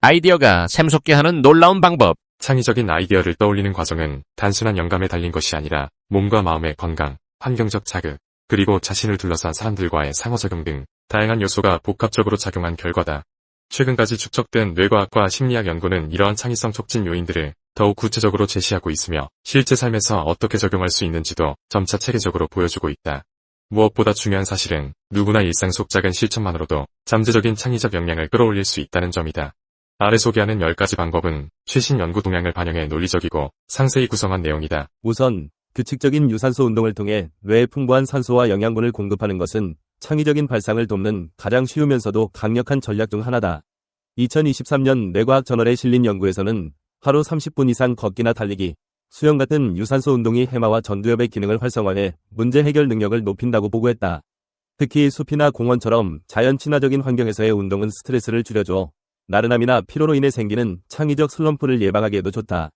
아이디어가 샘솟게 하는 놀라운 방법. 창의적인 아이디어를 떠올리는 과정은 단순한 영감에 달린 것이 아니라 몸과 마음의 건강, 환경적 자극, 그리고 자신을 둘러싼 사람들과의 상호작용 등 다양한 요소가 복합적으로 작용한 결과다. 최근까지 축적된 뇌과학과 심리학 연구는 이러한 창의성 촉진 요인들을 더욱 구체적으로 제시하고 있으며 실제 삶에서 어떻게 적용할 수 있는지도 점차 체계적으로 보여주고 있다. 무엇보다 중요한 사실은 누구나 일상 속 작은 실천만으로도 잠재적인 창의적 역량을 끌어올릴 수 있다는 점이다. 아래 소개하는 10가지 방법은 최신 연구 동향을 반영해 논리적이고 상세히 구성한 내용이다. 우선 규칙적인 유산소 운동을 통해 뇌에 풍부한 산소와 영양분을 공급하는 것은 창의적인 발상을 돕는 가장 쉬우면서도 강력한 전략 중 하나다. 2023년 뇌과학 저널에 실린 연구에서는 하루 30분 이상 걷기나 달리기, 수영 같은 유산소 운동이 해마와 전두엽의 기능을 활성화해 문제 해결 능력을 높인다고 보고했다. 특히 숲이나 공원처럼 자연 친화적인 환경에서의 운동은 스트레스를 줄여줘 나른함이나 피로로 인해 생기는 창의적 슬럼프를 예방하기에도 좋다.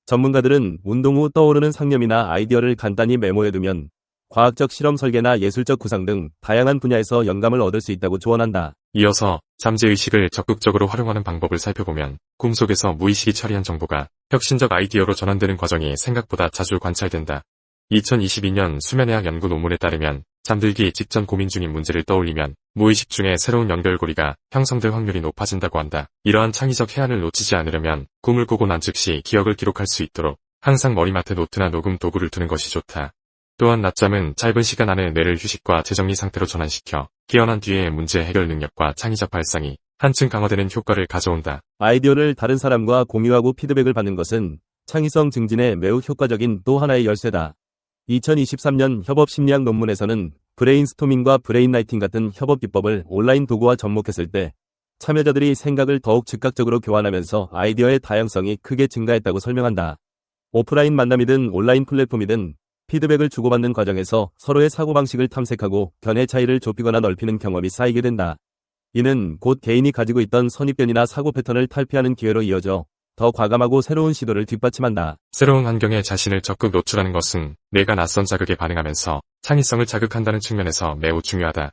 전문가들은 운동 후 떠오르는 상념이나 아이디어를 간단히 메모해두면 과학적 실험 설계나 예술적 구상 등 다양한 분야에서 영감을 얻을 수 있다고 조언한다. 이어서 잠재의식을 적극적으로 활용하는 방법을 살펴보면 꿈속에서 무의식이 처리한 정보가 혁신적 아이디어로 전환되는 과정이 생각보다 자주 관찰된다. 2022년 수면의학 연구 논문에 따르면 잠들기 직전 고민 중인 문제를 떠올리면 무의식 중에 새로운 연결고리가 형성될 확률이 높아진다고 한다. 이러한 창의적 해안을 놓치지 않으려면 꿈을 꾸고 난 즉시 기억을 기록할 수 있도록 항상 머리맡에 노트나 녹음 도구를 두는 것이 좋다. 또한 낮잠은 짧은 시간 안에 뇌를 휴식과 재정리 상태로 전환시켜 깨어난 뒤의 문제 해결 능력과 창의적 발상이 한층 강화되는 효과를 가져온다. 아이디어를 다른 사람과 공유하고 피드백을 받는 것은 창의성 증진에 매우 효과적인 또 하나의 열쇠다. 2023년 협업 심리학 논문에서는 브레인스토밍과 브레인라이팅 같은 협업 기법을 온라인 도구와 접목했을 때 참여자들이 생각을 더욱 즉각적으로 교환하면서 아이디어의 다양성이 크게 증가했다고 설명한다. 오프라인 만남이든 온라인 플랫폼이든 피드백을 주고받는 과정에서 서로의 사고방식을 탐색하고 견해 차이를 좁히거나 넓히는 경험이 쌓이게 된다. 이는 곧 개인이 가지고 있던 선입견이나 사고 패턴을 탈피하는 기회로 이어져 더 과감하고 새로운 시도를 뒷받침한다. 새로운 환경에 자신을 적극 노출하는 것은 뇌가 낯선 자극에 반응하면서 창의성을 자극한다는 측면에서 매우 중요하다.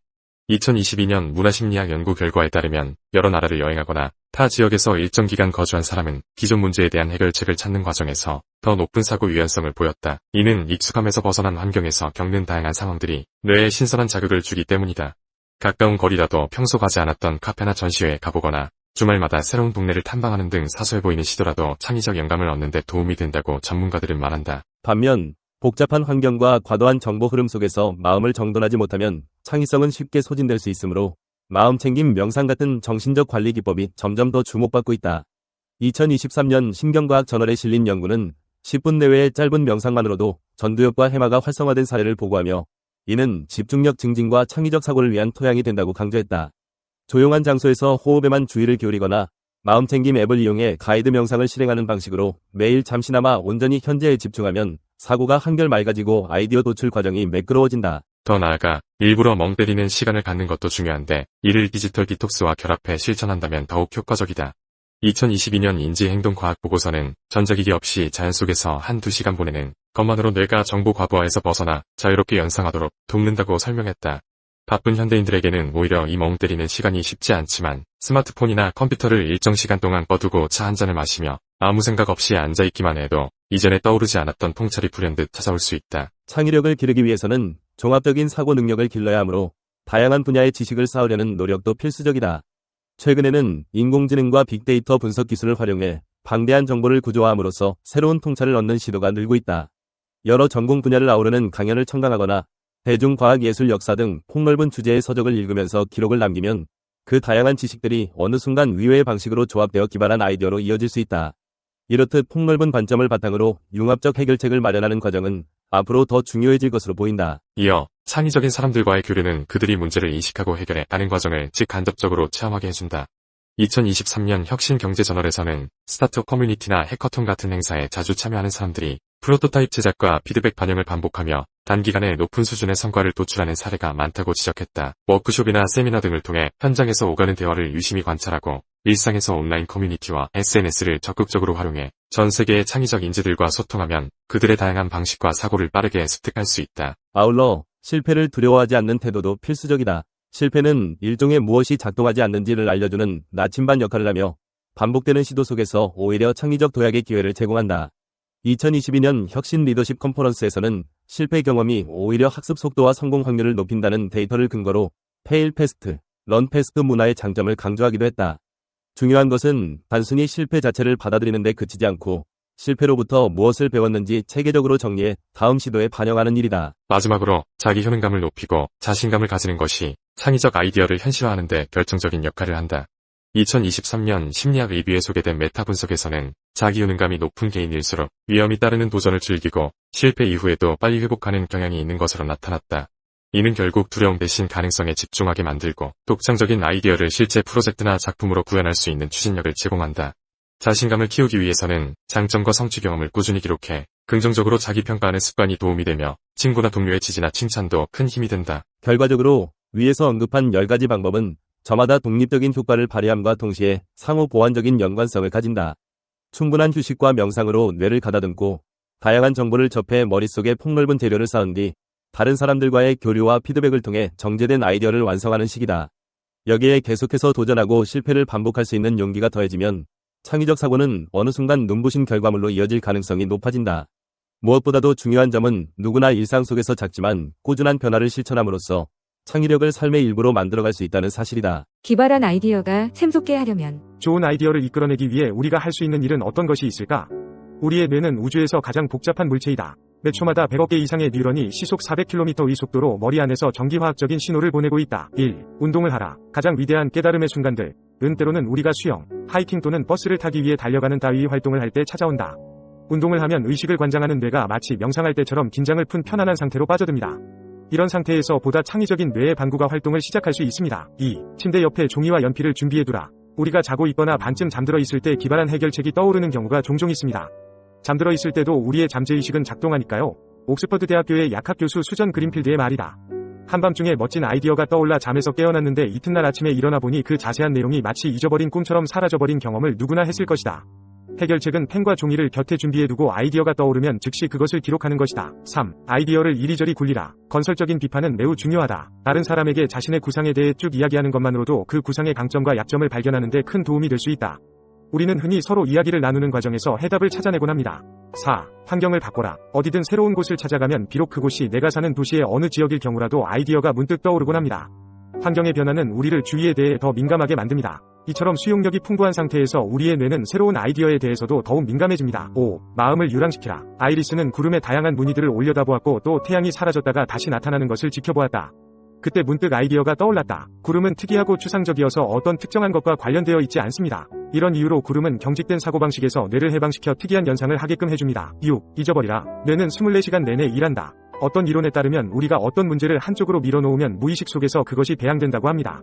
2022년 문화심리학 연구 결과에 따르면 여러 나라를 여행하거나 타 지역에서 일정 기간 거주한 사람은 기존 문제에 대한 해결책을 찾는 과정에서 더 높은 사고 유연성을 보였다. 이는 익숙함에서 벗어난 환경에서 겪는 다양한 상황들이 뇌에 신선한 자극을 주기 때문이다. 가까운 거리라도 평소 가지 않았던 카페나 전시회에 가보거나 주말마다 새로운 동네를 탐방하는 등 사소해 보이는 시도라도 창의적 영감을 얻는 데 도움이 된다고 전문가들은 말한다. 반면 복잡한 환경과 과도한 정보 흐름 속에서 마음을 정돈하지 못하면 창의성은 쉽게 소진될 수 있으므로 마음챙김 명상 같은 정신적 관리 기법이 점점 더 주목받고 있다. 2023년 신경과학 저널에 실린 연구는 10분 내외의 짧은 명상만으로도 전두엽과 해마가 활성화된 사례를 보고하며 이는 집중력 증진과 창의적 사고를 위한 토양이 된다고 강조했다. 조용한 장소에서 호흡에만 주의를 기울이거나 마음챙김 앱을 이용해 가이드 명상을 실행하는 방식으로 매일 잠시나마 온전히 현재에 집중하면 사고가 한결 맑아지고 아이디어 도출 과정이 매끄러워진다. 더 나아가 일부러 멍 때리는 시간을 갖는 것도 중요한데 이를 디지털 디톡스와 결합해 실천한다면 더욱 효과적이다. 2022년 인지행동과학 보고서는 전자기기 없이 자연 속에서 한두 시간 보내는 것만으로 뇌가 정보 과부하에서 벗어나 자유롭게 연상하도록 돕는다고 설명했다. 바쁜 현대인들에게는 오히려 이 멍 때리는 시간이 쉽지 않지만 스마트폰이나 컴퓨터를 일정 시간 동안 꺼두고 차 한 잔을 마시며 아무 생각 없이 앉아있기만 해도 이전에 떠오르지 않았던 통찰이 불현듯 찾아올 수 있다. 창의력을 기르기 위해서는 종합적인 사고 능력을 길러야 하므로 다양한 분야의 지식을 쌓으려는 노력도 필수적이다. 최근에는 인공지능과 빅데이터 분석 기술을 활용해 방대한 정보를 구조화함으로써 새로운 통찰을 얻는 시도가 늘고 있다. 여러 전공 분야를 아우르는 강연을 청강하거나 대중과학 예술 역사 등 폭넓은 주제의 서적을 읽으면서 기록을 남기면 그 다양한 지식들이 어느 순간 의외의 방식으로 조합되어 기발한 아이디어로 이어질 수 있다. 이렇듯 폭넓은 관점을 바탕으로 융합적 해결책을 마련하는 과정은 앞으로 더 중요해질 것으로 보인다. 이어 창의적인 사람들과의 교류는 그들이 문제를 인식하고 해결해 가는 과정을 직간접적으로 체험하게 해준다. 2023년 혁신경제저널에서는 스타트업 커뮤니티나 해커톤 같은 행사에 자주 참여하는 사람들이 프로토타입 제작과 피드백 반영을 반복하며 단기간에 높은 수준의 성과를 도출하는 사례가 많다고 지적했다. 워크숍이나 세미나 등을 통해 현장에서 오가는 대화를 유심히 관찰하고 일상에서 온라인 커뮤니티와 SNS를 적극적으로 활용해 전 세계의 창의적 인재들과 소통하면 그들의 다양한 방식과 사고를 빠르게 습득할 수 있다. 아울러 실패를 두려워하지 않는 태도도 필수적이다. 실패는 일종의 무엇이 작동하지 않는지를 알려주는 나침반 역할을 하며 반복되는 시도 속에서 오히려 창의적 도약의 기회를 제공한다. 2022년 혁신 리더십 컨퍼런스에서는 실패 경험이 오히려 학습 속도와 성공 확률을 높인다는 데이터를 근거로 페일 패스트, 런 패스트 문화의 장점을 강조하기도 했다. 중요한 것은 단순히 실패 자체를 받아들이는 데 그치지 않고 실패로부터 무엇을 배웠는지 체계적으로 정리해 다음 시도에 반영하는 일이다. 마지막으로 자기 효능감을 높이고 자신감을 가지는 것이 창의적 아이디어를 현실화하는 데 결정적인 역할을 한다. 2023년 심리학 리뷰에 소개된 메타 분석에서는 자기 효능감이 높은 개인일수록 위험이 따르는 도전을 즐기고 실패 이후에도 빨리 회복하는 경향이 있는 것으로 나타났다. 이는 결국 두려움 대신 가능성에 집중하게 만들고 독창적인 아이디어를 실제 프로젝트나 작품으로 구현할 수 있는 추진력을 제공한다. 자신감을 키우기 위해서는 장점과 성취 경험을 꾸준히 기록해 긍정적으로 자기 평가하는 습관이 도움이 되며 친구나 동료의 지지나 칭찬도 큰 힘이 된다. 결과적으로 위에서 언급한 10가지 방법은 저마다 독립적인 효과를 발휘함과 동시에 상호 보완적인 연관성을 가진다. 충분한 휴식과 명상으로 뇌를 가다듬고 다양한 정보를 접해 머릿속에 폭넓은 재료를 쌓은 뒤 다른 사람들과의 교류와 피드백을 통해 정제된 아이디어를 완성하는 시기다. 여기에 계속해서 도전하고 실패를 반복할 수 있는 용기가 더해지면 창의적 사고는 어느 순간 눈부신 결과물로 이어질 가능성이 높아진다. 무엇보다도 중요한 점은 누구나 일상 속에서 작지만 꾸준한 변화를 실천함으로써 창의력을 삶의 일부로 만들어갈 수 있다는 사실이다. 기발한 아이디어가 샘솟게 하려면 좋은 아이디어를 이끌어내기 위해 우리가 할 수 있는 일은 어떤 것이 있을까? 우리의 뇌는 우주에서 가장 복잡한 물체이다. 매 초마다 100억 개 이상의 뉴런이 시속 400km의 속도로 머리 안에서 전기화학적인 신호를 보내고 있다. 1. 운동을 하라. 가장 위대한 깨달음의 순간들. 때로는 우리가 수영, 하이킹 또는 버스를 타기 위해 달려가는 따위의 활동을 할 때 찾아온다. 운동을 하면 의식을 관장하는 뇌가 마치 명상할 때처럼 긴장을 푼 편안한 상태로 빠져듭니다. 이런 상태에서 보다 창의적인 뇌의 반구가 활동을 시작할 수 있습니다. 2. 침대 옆에 종이와 연필을 준비해두라. 우리가 자고 있거나 반쯤 잠들어 있을 때 기발한 해결책이 떠오르는 경우가 종종 있습니다. 잠들어 있을 때도 우리의 잠재의식은 작동하니까요. 옥스퍼드 대학교의 약학 교수 수전 그린필드의 말이다. 한밤중에 멋진 아이디어가 떠올라 잠에서 깨어났는데 이튿날 아침에 일어나 보니 그 자세한 내용이 마치 잊어버린 꿈처럼 사라져버린 경험을 누구나 했을 것이다. 해결책은 펜과 종이를 곁에 준비해두고 아이디어가 떠오르면 즉시 그것을 기록하는 것이다. 3. 아이디어를 이리저리 굴리라. 건설적인 비판은 매우 중요하다. 다른 사람에게 자신의 구상에 대해 쭉 이야기하는 것만으로도 그 구상의 강점과 약점을 발견하는 데 큰 도움이 될 수 있다. 우리는 흔히 서로 이야기를 나누는 과정에서 해답을 찾아내곤 합니다. 4. 환경을 바꿔라. 어디든 새로운 곳을 찾아가면 비록 그곳이 내가 사는 도시의 어느 지역일 경우라도 아이디어가 문득 떠오르곤 합니다. 환경의 변화는 우리를 주위에 대해 더 민감하게 만듭니다. 이처럼 수용력이 풍부한 상태에서 우리의 뇌는 새로운 아이디어에 대해서도 더욱 민감해집니다. 5. 마음을 유랑시키라. 아이리스는 구름의 다양한 무늬들을 올려다보았고 또 태양이 사라졌다가 다시 나타나는 것을 지켜보았다. 그때 문득 아이디어가 떠올랐다. 구름은 특이하고 추상적이어서 어떤 특정한 것과 관련되어 있지 않습니다. 이런 이유로 구름은 경직된 사고방식에서 뇌를 해방시켜 특이한 연상을 하게끔 해줍니다. 6. 잊어버리라. 뇌는 24시간 내내 일한다. 어떤 이론에 따르면 우리가 어떤 문제를 한쪽으로 밀어놓으면 무의식 속에서 그것이 배양된다고 합니다.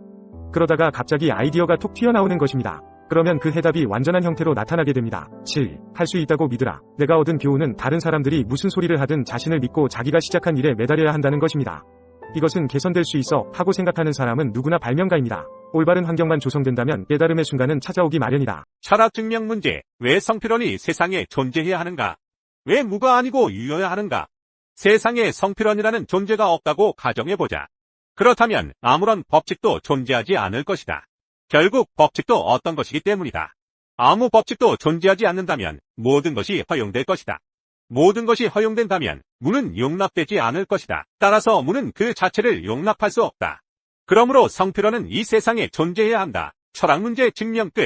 그러다가 갑자기 아이디어가 톡 튀어나오는 것입니다. 그러면 그 해답이 완전한 형태로 나타나게 됩니다. 7. 할 수 있다고 믿으라. 내가 얻은 교훈은 다른 사람들이 무슨 소리를 하든 자신을 믿고 자기가 시작한 일에 매달려야 한다는 것입니다. 이것은 개선될 수 있어 하고 생각하는 사람은 누구나 발명가입니다. 올바른 환경만 조성된다면 깨달음의 순간은 찾아오기 마련이다. 철학 증명 문제. 왜 성필원이 세상에 존재해야 하는가? 왜 무가 아니고 유여야 하는가? 세상에 성필원이라는 존재가 없다고 가정해보자. 그렇다면 아무런 법칙도 존재하지 않을 것이다. 결국 법칙도 어떤 것이기 때문이다. 아무 법칙도 존재하지 않는다면 모든 것이 허용될 것이다. 모든 것이 허용된다면 무는 용납되지 않을 것이다. 따라서 무는 그 자체를 용납할 수 없다. 그러므로 성필원은 이 세상에 존재해야 한다. 철학 문제 증명 끝.